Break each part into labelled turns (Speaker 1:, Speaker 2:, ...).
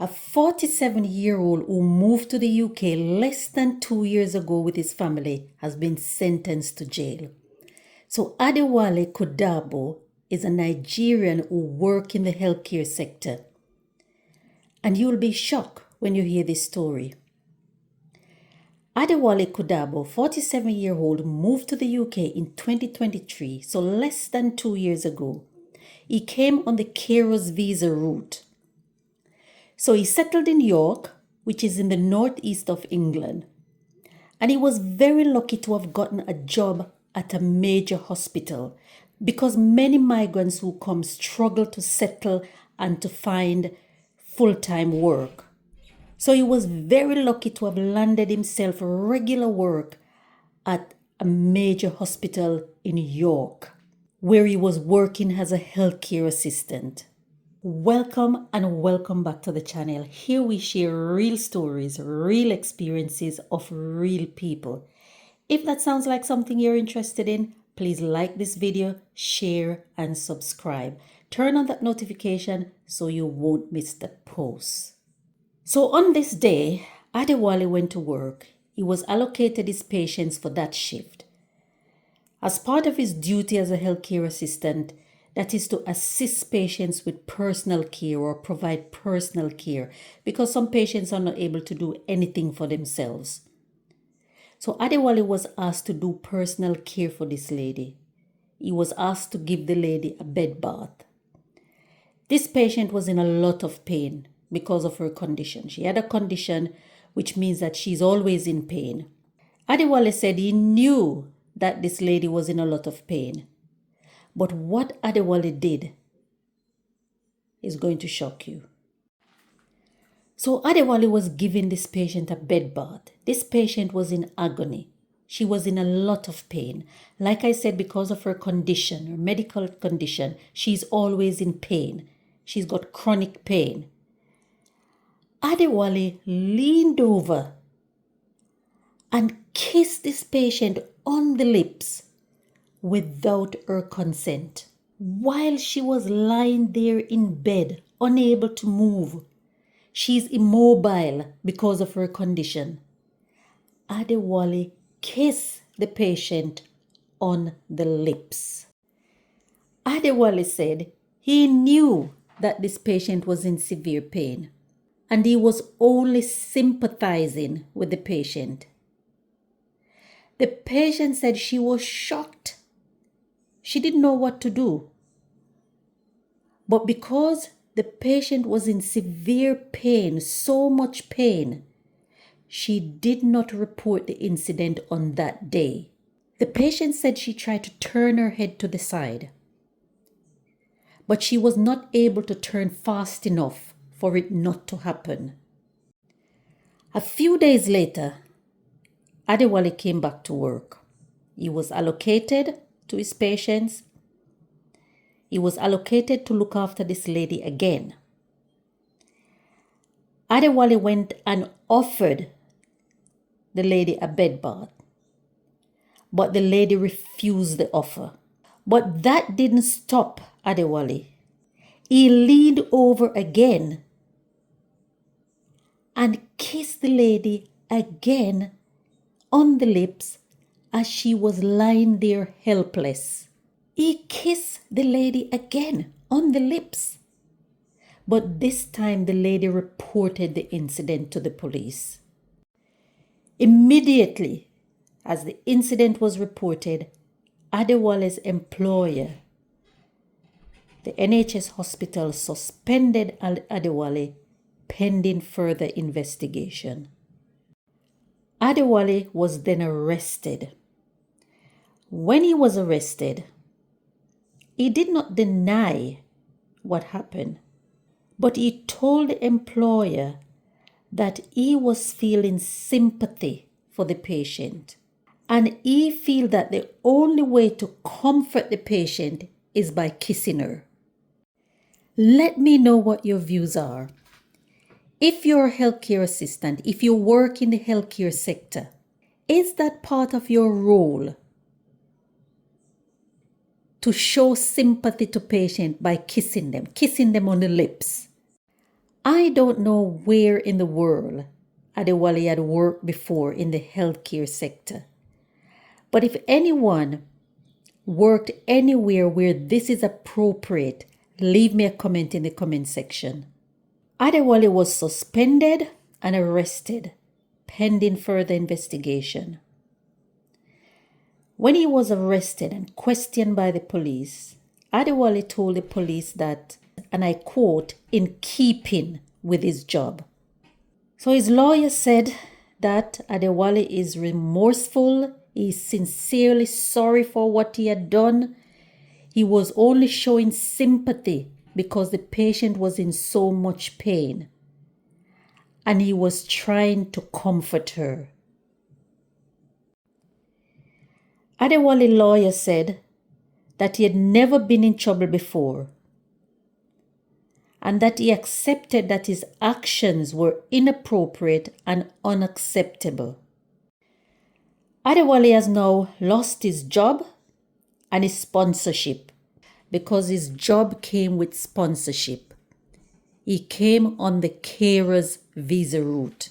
Speaker 1: a 47-year-old who moved to the UK less than 2 years ago with his family has been sentenced to jail. So Adewale Kudabo is a Nigerian who works in the healthcare sector. And you'll be shocked when you hear this story. Adewale Kudabo, 47-year-old, moved to the UK in 2023, so less than 2 years ago. He came on the carer's visa route. So he settled in York, which is in the northeast of England. And he was very lucky to have gotten a job at a major hospital because many migrants who come struggle to settle and to find full-time work. So he was very lucky to have landed himself regular work at a major hospital in York, where he was working as a healthcare assistant. Welcome and welcome back to the channel. Here we share real stories, real experiences of real people. If that sounds like something you're interested in, please like this video, share and subscribe. Turn on that notification so you won't miss the posts. So on this day, Adewale went to work. He was allocated his patients for that shift. As part of his duty as a healthcare assistant, that is to assist patients with personal care or provide personal care because some patients are not able to do anything for themselves. So Adewale was asked to do personal care for this lady. He was asked to give the lady a bed bath. This patient was in a lot of pain because of her condition. She had a condition which means that she's always in pain. Adewale said he knew that this lady was in a lot of pain. But what Adewale did is going to shock you. So Adewale was giving this patient a bed bath. This patient was in agony. She was in a lot of pain. Like I said, because of her condition, her medical condition, she's always in pain. She's got chronic pain. Adewale leaned over and kissed this patient on the lips without her consent while she was lying there in bed, unable to move. She's immobile because of her condition. Adewale kissed the patient on the lips. Adewale said he knew that this patient was in severe pain and he was only sympathizing with the patient. The patient said she was shocked. She didn't know what to do. But because the patient was in severe pain, so much pain, she did not report the incident on that day. The patient said she tried to turn her head to the side, but she was not able to turn fast enough for it not to happen. A few days later, Adewale came back to work. He was allocated to his patients. He was allocated to look after this lady again. Adewale went and offered the lady a bed bath, but the lady refused the offer. But that didn't stop Adewale. He leaned over again and kissed the lady again on the lips as she was lying there helpless. He kissed the lady again on the lips. But this time the lady reported the incident to the police. Immediately, as the incident was reported, Adewale's employer, the NHS hospital, suspended Adewale pending further investigation. Adewale was then arrested. When he was arrested, he did not deny what happened, but he told the employer that he was feeling sympathy for the patient and he felt that the only way to comfort the patient is by kissing her. Let me know what your views are. If you're a healthcare assistant, if you work in the healthcare sector, is that part of your role to show sympathy to patients by kissing them on the lips? I don't know where in the world Adewale had worked before in the healthcare sector. But if anyone worked anywhere where this is appropriate, leave me a comment in the comment section. Adewale was suspended and arrested, pending further investigation. When he was arrested and questioned by the police, Adewale told the police that, and I quote, in keeping with his job. So his lawyer said that Adewale is remorseful, he is sincerely sorry for what he had done. He was only showing sympathy because the patient was in so much pain. And he was trying to comfort her. Adewale's lawyer said that he had never been in trouble before and that he accepted that his actions were inappropriate and unacceptable. Adewale has now lost his job and his sponsorship because his job came with sponsorship. He came on the carer's visa route.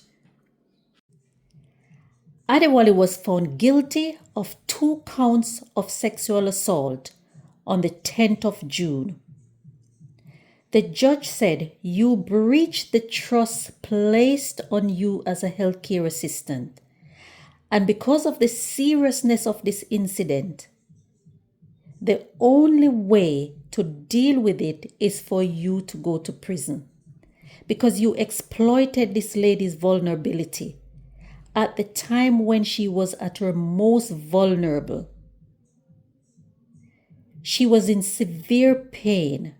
Speaker 1: Adewale was found guilty of 2 counts of sexual assault on the 10th of June. The judge said, "You breached the trust placed on you as a healthcare assistant. And because of the seriousness of this incident, the only way to deal with it is for you to go to prison. Because you exploited this lady's vulnerability at the time when she was at her most vulnerable. She was in severe pain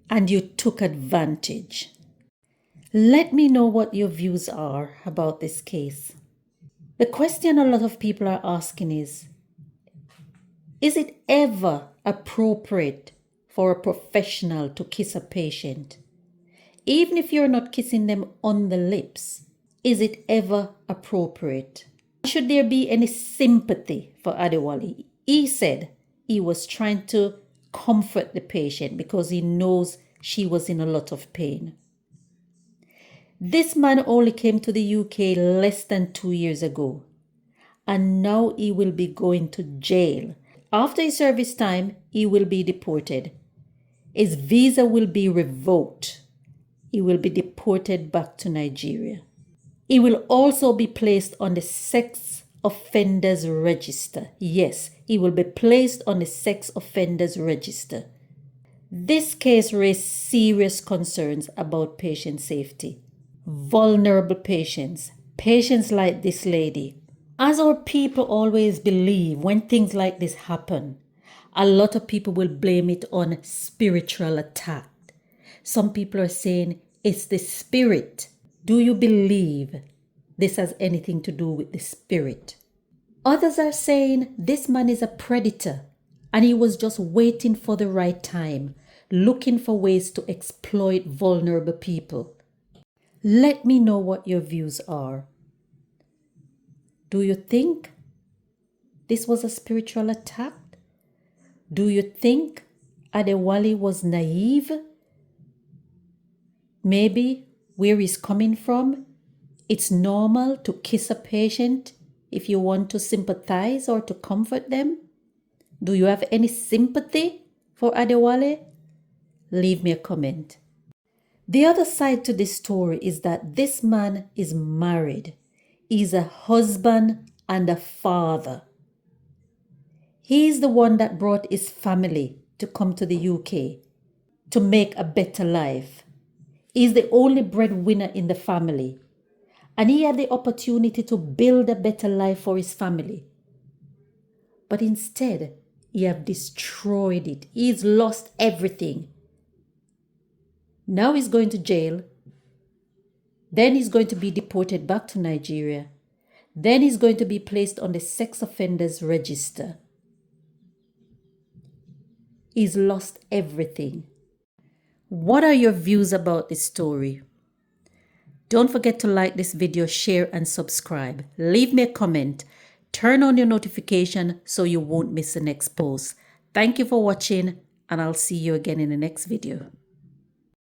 Speaker 1: and you took advantage." Let me know what your views are about this case. The question a lot of people are asking is it ever appropriate for a professional to kiss a patient? Even if you're not kissing them on the lips, is it ever appropriate? Should there be any sympathy for Adewale? He said he was trying to comfort the patient because he knows she was in a lot of pain. This man only came to the UK less than 2 years ago, and now he will be going to jail. After his service time, he will be deported. His visa will be revoked. He will be deported back to Nigeria. He will also be placed on the sex offenders register. Yes, he will be placed on the sex offenders register. This case raised serious concerns about patient safety. Vulnerable patients, patients like this lady. As our people always believe, when things like this happen, a lot of people will blame it on spiritual attack. Some people are saying it's the spirit. Do you believe this has anything to do with the spirit? Others are saying this man is a predator and he was just waiting for the right time, looking for ways to exploit vulnerable people. Let me know what your views are. Do you think this was a spiritual attack? Do you think Adewale was naive? Maybe where he's coming from, it's normal to kiss a patient if you want to sympathize or to comfort them. Do you have any sympathy for Adewale? Leave me a comment. The other side to this story is that this man is married. He's a husband and a father. He's the one that brought his family to come to the UK to make a better life. He's the only breadwinner in the family. And he had the opportunity to build a better life for his family. But instead, he have destroyed it. He's lost everything. Now he's going to jail. Then he's going to be deported back to Nigeria. Then he's going to be placed on the sex offenders register. He's lost everything. What are your views about this story? Don't forget to like this video, share and subscribe. Leave me a comment. Turn on your notification so you won't miss the next post. Thank you for watching and I'll see you again in the next video.